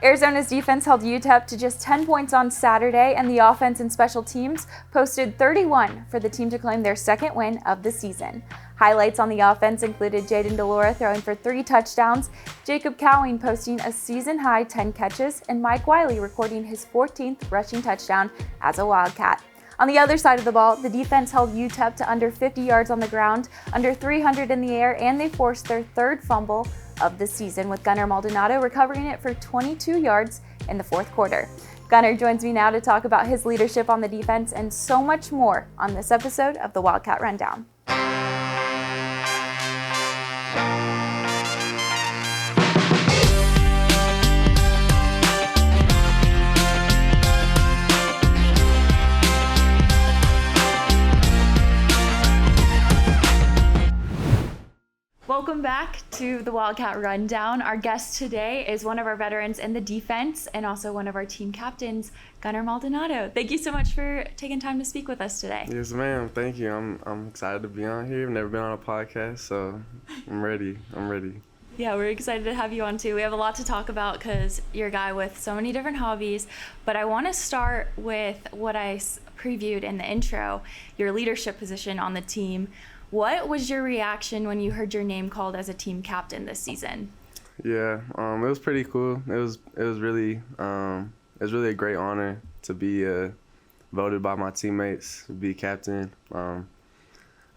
Arizona's defense held UTEP to just 10 points on Saturday, and the offense and special teams posted 31 for the team to claim their second win of the season. Highlights on the offense included Jaden DeLora throwing for 3 touchdowns, Jacob Cowing posting a season-high 10 catches, and Mike Wiley recording his 14th rushing touchdown as a Wildcat. On the other side of the ball, the defense held UTEP to under 50 yards on the ground, under 300 in the air, and they forced their third fumble of the season, with Gunner Maldonado recovering it for 22 yards in the fourth quarter. Gunner joins me now to talk about his leadership on the defense and so much more on this episode of the Wildcat Rundown. Welcome back to the Wildcat Rundown. Our guest today is one of our veterans in the defense and also one of our team captains, Gunner Maldonado. Thank you so much for taking time to speak with us today. Yes, ma'am. Thank you. I'm excited to be on here. I've never been on a podcast, so I'm ready. Yeah, we're excited to have you on too. We have a lot to talk about because you're a guy with so many different hobbies, but I want to start with what I previewed in the intro, your leadership position on the team. What was your reaction when you heard your name called as a team captain this season? Yeah, it was pretty cool. It was really a great honor to be voted by my teammates to be captain. I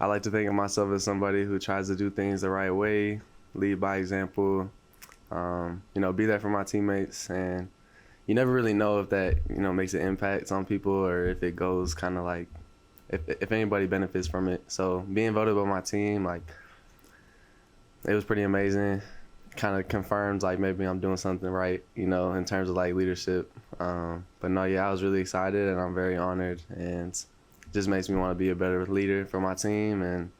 like to think of myself as somebody who tries to do things the right way, lead by example, be there for my teammates, and you never really know if that makes an impact on people or if it goes kind of like. If anybody benefits from it. So being voted by my team, it was pretty amazing. Kind of confirms maybe I'm doing something right, in terms of leadership. But no, yeah, I was really excited and I'm very honored, and it just makes me want to be a better leader for my team. And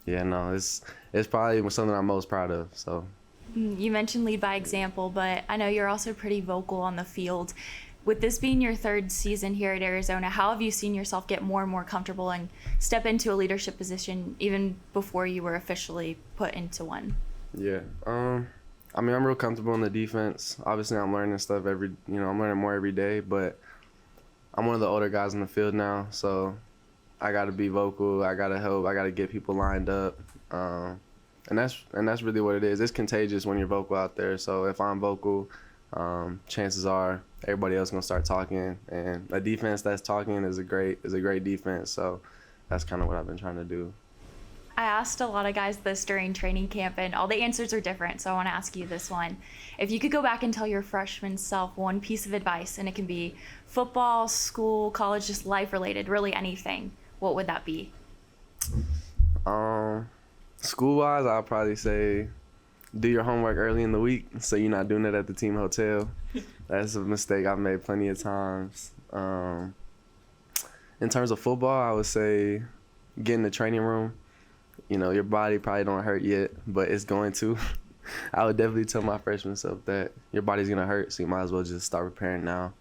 yeah, no, it's probably something I'm most proud of. So you mentioned lead by example, but I know you're also pretty vocal on the field. With this being your third season here at Arizona, how have you seen yourself get more and more comfortable and step into a leadership position even before you were officially put into one? Yeah, I'm real comfortable in the defense. Obviously, I'm learning stuff I'm learning more every day, but I'm one of the older guys in the field now, so I got to be vocal. I got to help. I got to get people lined up, and that's really what it is. It's contagious when you're vocal out there. So if I'm vocal, chances are everybody else gonna start talking, and a defense that's talking is a great defense. So that's kind of what I've been trying to do. I asked a lot of guys this during training camp, and all the answers are different, so I want to ask you this one. If you could go back and tell your freshman self one piece of advice, and it can be football, school, college, just life related, really anything, what would that be? School-wise, I'll probably say do your homework early in the week so you're not doing it at the team hotel. That's a mistake I've made plenty of times. In terms of football, I would say get in the training room. Your body probably don't hurt yet, but it's going to. I would definitely tell my freshman self that your body's going to hurt, so you might as well just start preparing now.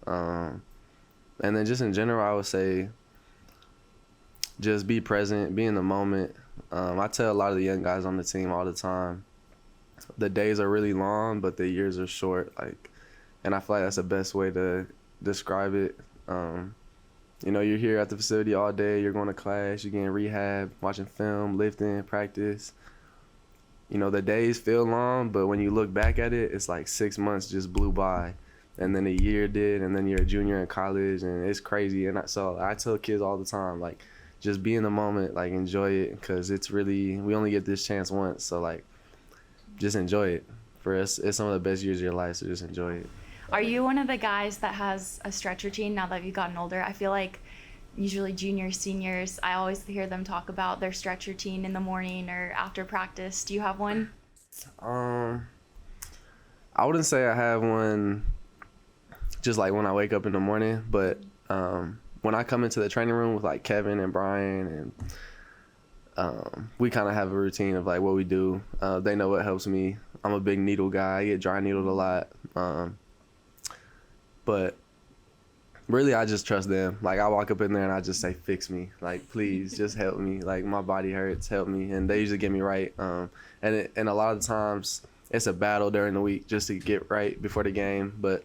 And then just in general, I would say just be present, be in the moment. I tell a lot of the young guys on the team all the time, the days are really long, but the years are short. And I feel like that's the best way to describe it. You're here at the facility all day. You're going to class. You're getting rehab, watching film, lifting, practice. The days feel long, but when you look back at it, it's like 6 months just blew by, and then a year did, and then you're a junior in college, and it's crazy. And so I tell kids all the time, just be in the moment, enjoy it, because it's really, we only get this chance once. So just enjoy it. For us, it's some of the best years of your life, so just enjoy it. Are you one of the guys that has a stretch routine now that you've gotten older? I feel like usually juniors, seniors, I always hear them talk about their stretch routine in the morning or after practice. Do you have one? I wouldn't say I have one just when I wake up in the morning, but when I come into the training room with Kevin and Brian, and we kind of have a routine of what we do. They know what helps me. I'm a big needle guy. I get dry needled a lot. But really, I just trust them. I walk up in there and I just say, fix me. Please, just help me. My body hurts, help me. And they usually get me right. And a lot of the times, it's a battle during the week just to get right before the game. But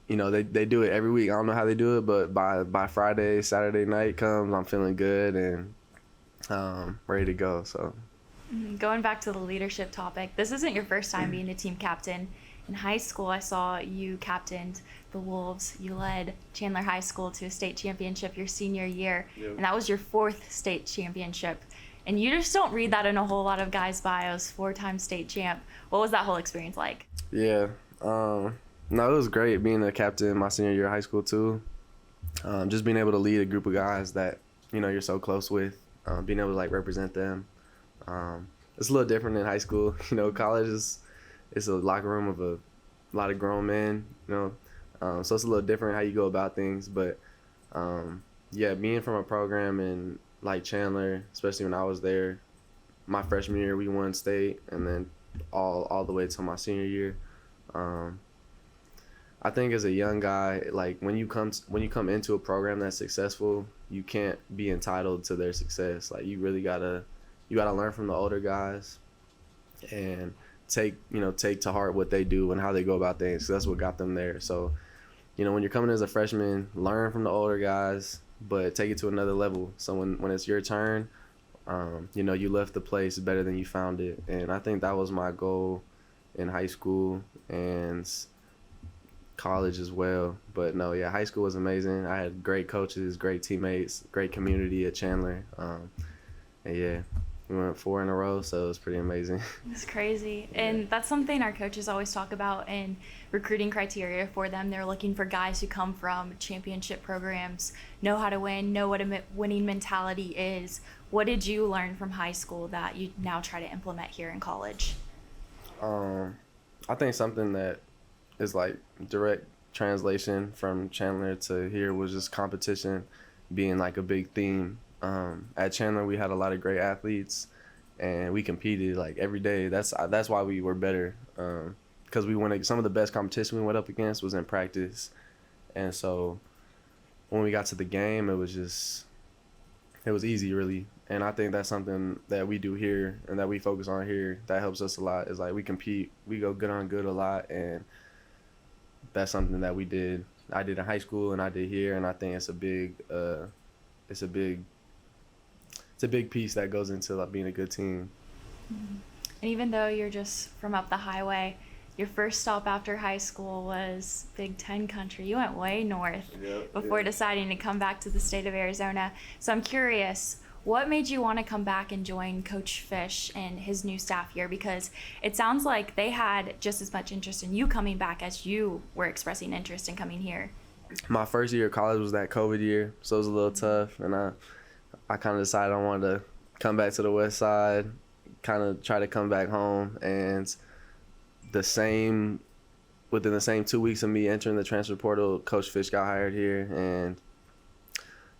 you know, they do it every week. I don't know how they do it, but by Friday, Saturday night comes, I'm feeling good and ready to go. So going back to the leadership topic, this isn't your first time being a team captain. In high school, I saw you captained the Wolves. You led Chandler High School to a state championship your senior year, and that was your 4th state championship. And you just don't read that in a whole lot of guys' bios, 4-time state champ. What was that whole experience like? Yeah, no, it was great being a captain my senior year of high school too. Just being able to lead a group of guys that, you know, you're so close with, being able to like represent them. It's a little different in high school. You know, college it's a locker room of a lot of grown men, you know, so it's a little different how you go about things. But yeah, being from a program in like Chandler, especially when I was there, my freshman year we won state, and then all the way to my senior year. I think as a young guy, like when you come into a program that's successful, you can't be entitled to their success. Like you really gotta learn from the older guys and take to heart what they do and how they go about things. So that's what got them there. So, you know, when you're coming as a freshman, learn from the older guys, but take it to another level. So when it's your turn, you know, you left the place better than you found it. And I think that was my goal in high school and college as well. But no, yeah, high school was amazing. I had great coaches, great teammates, great community at Chandler. And yeah, we went 4 in a row, so it was pretty amazing. It's crazy. And that's something our coaches always talk about in recruiting criteria for them. They're looking for guys who come from championship programs, know how to win, know what a winning mentality is. What did you learn from high school that you now try to implement here in college? I think something that is like direct translation from Chandler to here was just competition being like a big theme. At Chandler, we had a lot of great athletes, and we competed like every day. That's why we were better, because we went. Some of the best competition we went up against was in practice, and so when we got to the game, it was easy really. And I think that's something that we do here and that we focus on here that helps us a lot. Is like we compete, we go good on good a lot, and that's something that I did in high school and I did here, and I think it's a big piece that goes into like being a good team. Mm-hmm. And even though you're just from up the highway, your first stop after high school was Big Ten country. You went way north before deciding to come back to the state of Arizona. So I'm curious, what made you want to come back and join Coach Fish and his new staff here? Because it sounds like they had just as much interest in you coming back as you were expressing interest in coming here. My first year of college was that COVID year, so it was a little tough, and I kind of decided I wanted to come back to the west side, kind of try to come back home. And within the same 2 weeks of me entering the transfer portal, Coach Fish got hired here, and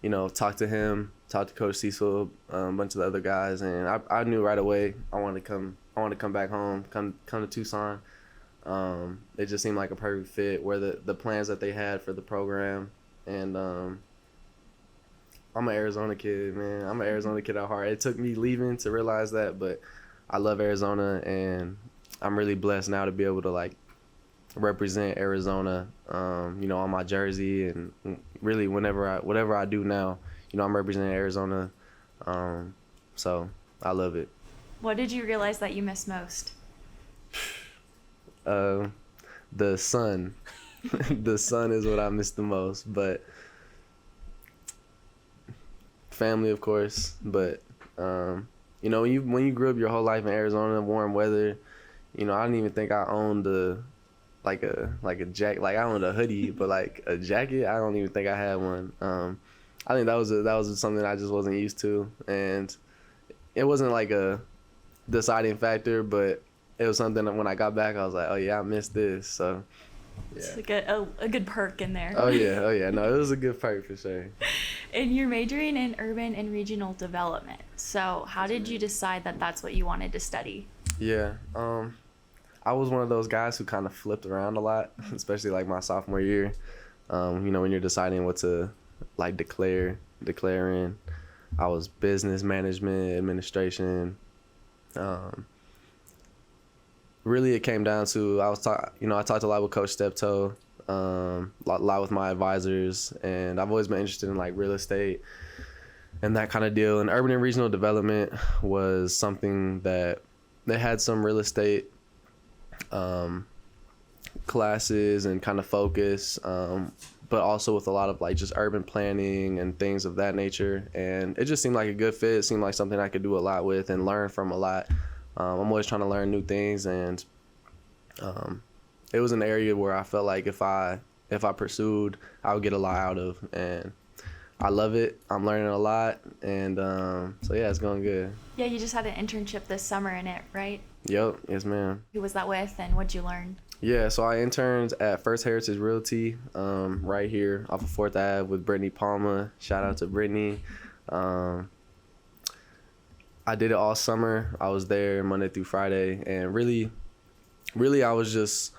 you know, talked to him, talked to Coach Cecil, a bunch of the other guys, and I knew right away I wanted to come back home, come to Tucson. It just seemed like a perfect fit where the plans that they had for the program. And I'm an Arizona kid, man. I'm an Arizona kid at heart. It took me leaving to realize that, but I love Arizona, and I'm really blessed now to be able to like represent Arizona, you know, on my jersey, and really whatever I do now, you know, I'm representing Arizona, so I love it. What did you realize that you miss most? The sun. The sun is what I miss the most, but family, of course. But you know, when you grew up your whole life in Arizona, warm weather, you know, I didn't even think I owned a jacket. Like I owned a hoodie, but like a jacket, I don't even think I had one. I think that was something I just wasn't used to, and it wasn't like a deciding factor, but it was something that when I got back, I was like, oh yeah, I missed this. So yeah. It's like a good perk in there. Oh yeah. No, it was a good perk for sure. And you're majoring in urban and regional development. So how did you decide that that's what you wanted to study? Yeah. I was one of those guys who kind of flipped around a lot, especially like my sophomore year. You know, when you're deciding what to like declare in, I was business management, administration. really it came down to I talked a lot with Coach Steptoe, a lot with my advisors, and I've always been interested in like real estate and that kind of deal. And urban and regional development was something that they had some real estate classes and kind of focus, but also with a lot of like just urban planning and things of that nature. And it just seemed like a good fit. It seemed like something I could do a lot with and learn from a lot. I'm always trying to learn new things, and it was an area where I felt like if I pursued, I would get a lot out of, and I love it. I'm learning a lot, and so yeah, it's going good. Yeah, you just had an internship this summer in it, right? Yep, yes ma'am. Who was that with, and what'd you learn? Yeah, so I interned at First Heritage Realty, right here off of 4th Ave with Brittany Palma. Shout out to Brittany. I did it all summer. I was there Monday through Friday, and really I was just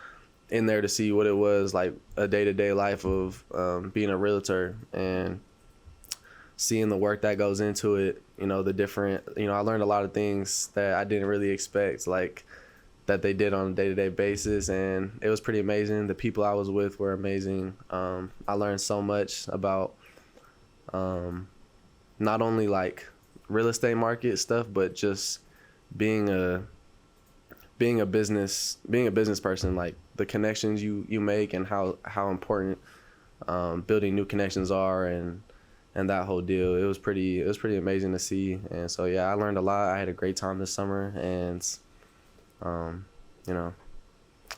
in there to see what it was like, a day-to-day life of being a realtor and seeing the work that goes into it. I learned a lot of things that I didn't really expect, like that they did on a day-to-day basis, and it was pretty amazing. The people I was with were amazing. I learned so much about not only like real estate market stuff, but just being a business person, like the connections you make and how important building new connections are, and that whole deal. It was pretty amazing to see. And so yeah, I learned a lot. I had a great time this summer, and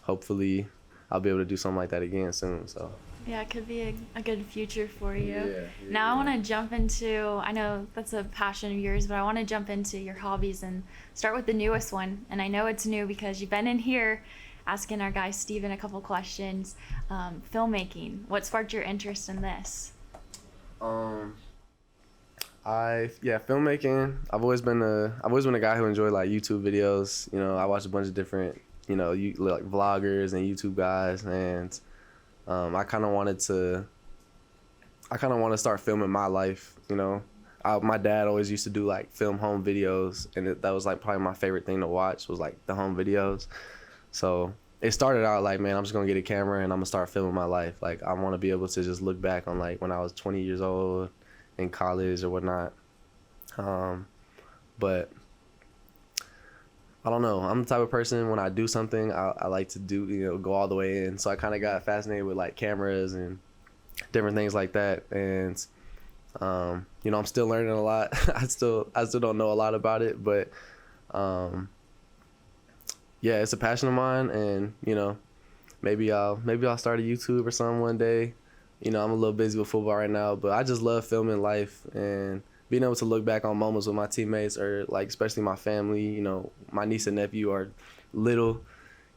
hopefully I'll be able to do something like that again soon. So yeah, it could be a good future for you. Yeah, now I want to jump into, I know that's a passion of yours, but I want to jump into your hobbies and start with the newest one. And I know it's new because you've been in here asking our guy Steven a couple questions. Filmmaking. What sparked your interest in this? Filmmaking. I've always been a guy who enjoyed like YouTube videos. I watched a bunch of different like vloggers and YouTube guys, and I kind of want to start filming my life. My dad always used to do like film home videos, and that was like probably my favorite thing to watch, was like the home videos. So it started out like, man, I'm just gonna get a camera and I'm gonna start filming my life. Like I want to be able to just look back on like when I was 20 years old in college or whatnot. But I don't know. I'm the type of person, when I do something, I like to go all the way in. So I kind of got fascinated with like cameras and different things like that. And I'm still learning a lot. I still don't know a lot about it, but yeah, it's a passion of mine. And maybe I'll start a YouTube or something one day. I'm a little busy with football right now, but I just love filming life and being able to look back on moments with my teammates, or like especially my family. My niece and nephew are little,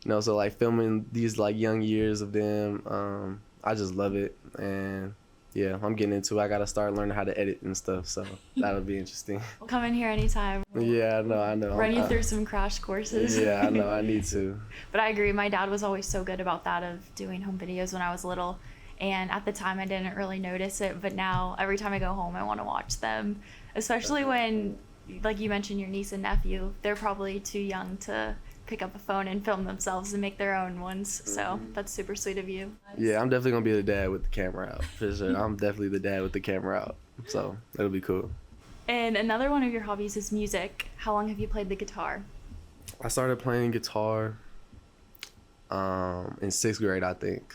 so like filming these like young years of them, I just love it. And yeah, I'm getting into it. I gotta start learning how to edit and stuff, so that'll be interesting. We'll come in here anytime. Yeah, I know. Run you through some crash courses. Yeah, I know. I need to. But I agree. My dad was always so good about that, of doing home videos when I was little. And at the time, I didn't really notice it. But now, every time I go home, I want to watch them. Especially when, like you mentioned, your niece and nephew, they're probably too young to pick up a phone and film themselves and make their own ones. So that's super sweet of you. Yeah, I'm definitely going to be the dad with the camera out, for sure. I'm definitely the dad with the camera out. So it'll be cool. And another one of your hobbies is music. How long have you played the guitar? I started playing guitar in 6th grade, I think.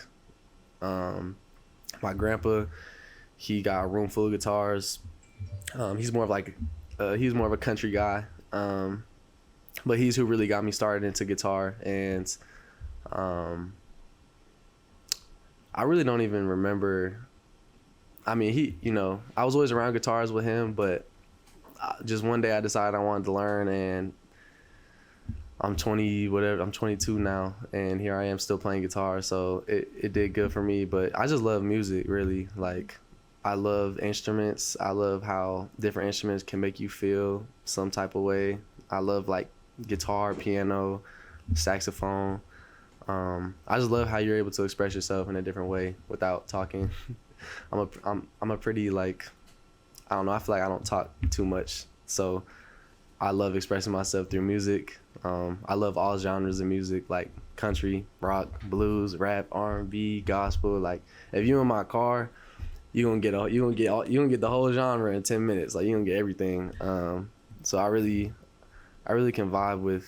My grandpa, he got a room full of guitars. He's more of a country guy, but he's who really got me started into guitar. And I really don't even remember. I mean, I was always around guitars with him, but just one day I decided I wanted to learn, and I'm 22 now, and here I am still playing guitar. So it did good for me. But I just love music, really. Like, I love instruments. I love how different instruments can make you feel some type of way. I love like guitar, piano, saxophone. I just love how you're able to express yourself in a different way without talking. I'm a pretty, like, I don't know, I feel like I don't talk too much. So I love expressing myself through music. I love all genres of music, like country, rock, blues, rap, R&B, gospel. Like if you in my car, you gonna get the whole genre in 10 minutes. Like you gonna get everything. So I really can vibe with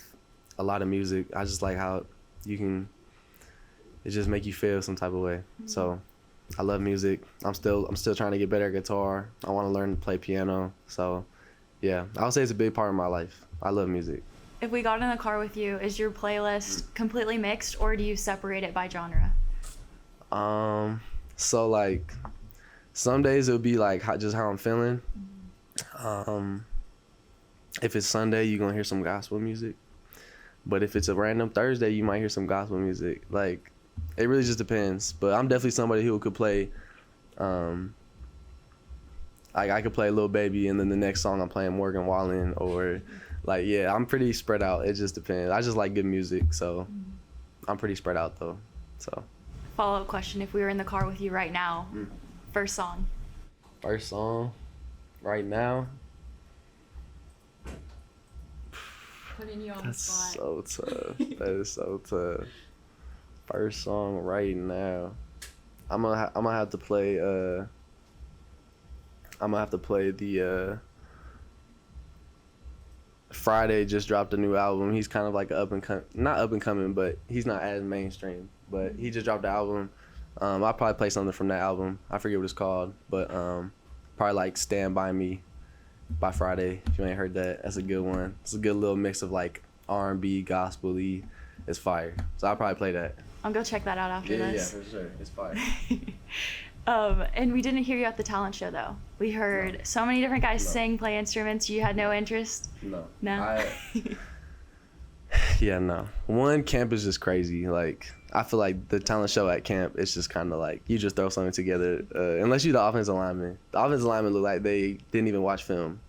a lot of music. I just like how it just make you feel some type of way. So I love music. I'm still trying to get better at guitar. I want to learn to play piano. So yeah, I would say it's a big part of my life. I love music. If we got in the car with you, is your playlist completely mixed, or do you separate it by genre? So like some days it'll be like just how I'm feeling. If it's Sunday, you're gonna hear some gospel music. But if it's a random Thursday, you might hear some gospel music. Like it really just depends. But I'm definitely somebody who could play like I could play Lil Baby and then the next song I'm playing Morgan Wallen, or like, yeah, I'm pretty spread out. It just depends. I just like good music, so I'm pretty spread out though. So Follow-up question, if we were in the car with you right now, first song right now. Putting you on the That's spot. so tough. That is so tough. First song right now. I'm gonna have to play the Friday just dropped a new album. He's kind of like not up and coming, but he's not as mainstream. But he just dropped the album. I'll probably play something from that album. I forget what it's called, but probably like Stand By Me by Friday. If you ain't heard that, that's a good one. It's a good little mix of like R&B, gospel-y. It's fire. So I'll probably play that. I'll go check that out after this. Yeah, for sure. It's fire. And we didn't hear you at the talent show though. We heard so many different guys sing, play instruments. You had no interest? No. No? Yeah, no. One, camp is just crazy. Like, I feel like the talent show at camp, it's just kind of like, you just throw something together. Unless you're the offensive lineman. The offensive linemen look like they didn't even watch film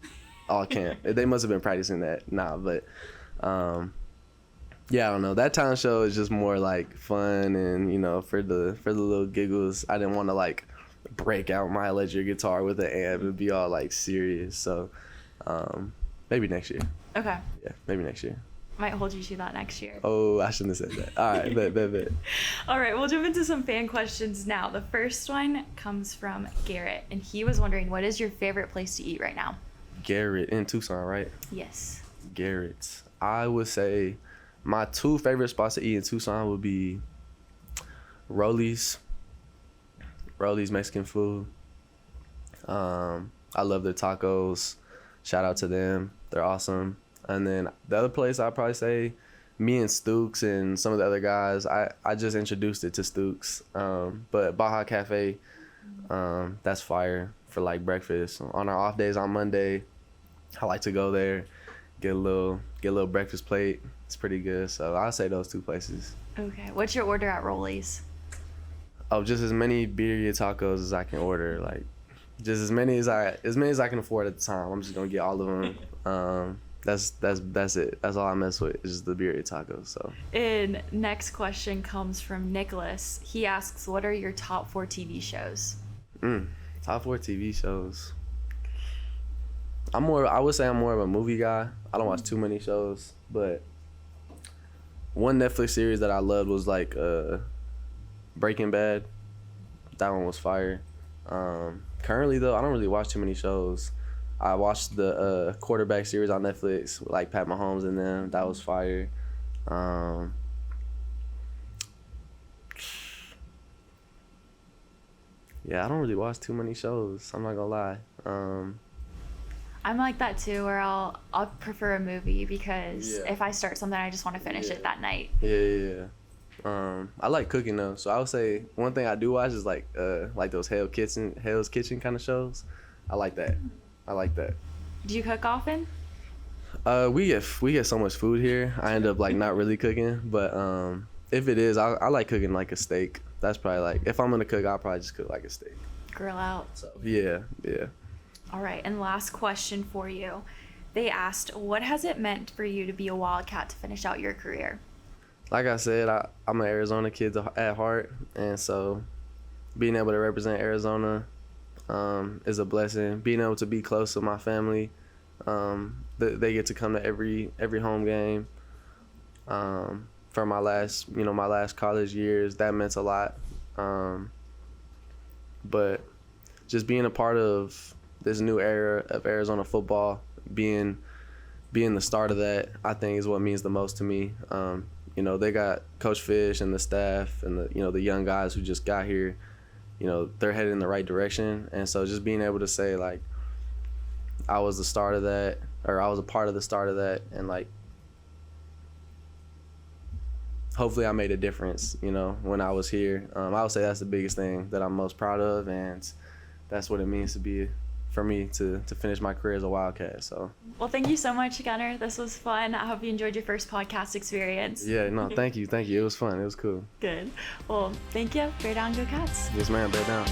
all camp. They must have been practicing that. Nah, but, yeah, I don't know. That talent show is just more like fun and, you know, for the little giggles. I didn't want to like break out my electric guitar with an amp and be all like serious. So, maybe next year. Okay. Yeah, maybe next year. Might hold you to that next year. Oh, I shouldn't have said that. All right, bet. All right, we'll jump into some fan questions now. The first one comes from Garrett, and he was wondering, what is your favorite place to eat right now? Garrett in Tucson, right? Yes. Garrett's. I would say my two favorite spots to eat in Tucson would be Rolly's Mexican food. I love their tacos. Shout out to them. They're awesome. And then the other place I'd probably say, me and Stooks and some of the other guys, I just introduced it to Stooks. But Baja Cafe, that's fire for like breakfast. On our off days on Monday, I like to go there, get a little breakfast plate. It's pretty good. So I'll say those two places. Okay. What's your order at Rolly's? Oh, just as many birria tacos as I can order. Like, just as many as I can afford at the time. I'm just gonna get all of them. That's it. That's all I mess with is just the birria tacos. So. And next question comes from Nicholas. He asks, "What are your top 4 TV shows?" Top 4 TV shows. I would say I'm more of a movie guy. I don't watch too many shows, but one Netflix series that I loved was like Breaking Bad. That one was fire. Currently though, I don't really watch too many shows. I watched the quarterback series on Netflix with like Pat Mahomes and them. That was fire. Yeah, I don't really watch too many shows. I'm not gonna lie. I'm like that too, where I'll prefer a movie because if I start something, I just want to finish it that night. Yeah. I like cooking though, so I would say one thing I do watch is like those Hell's Kitchen kind of shows. I like that. Do you cook often? We get so much food here. I end up like not really cooking, but if it is, I like cooking like a steak. That's probably like, if I'm gonna cook, I'll probably just cook like a steak. Grill out. So yeah. All right, and last question for you. They asked, what has it meant for you to be a Wildcat to finish out your career? Like I said, I'm an Arizona kid at heart, and so being able to represent Arizona is a blessing. Being able to be close to my family They get to come to every home game. For my last college years, that meant a lot. But just being a part of this new era of Arizona football, being the start of that, I think is what means the most to me. They got Coach Fish and the staff and the young guys who just got here. They're headed in the right direction, and so just being able to say like I was the start of that, or I was a part of the start of that, and like hopefully I made a difference, when I was here. I would say that's the biggest thing that I'm most proud of, and that's what it means to be, for me, to finish my career as a Wildcat. So. Well, thank you so much, Gunner. This was fun. I hope you enjoyed your first podcast experience. Yeah, no, thank you. It was fun. It was cool. Good. Well, thank you. Bear down, go Cats. Yes, ma'am. Bear down.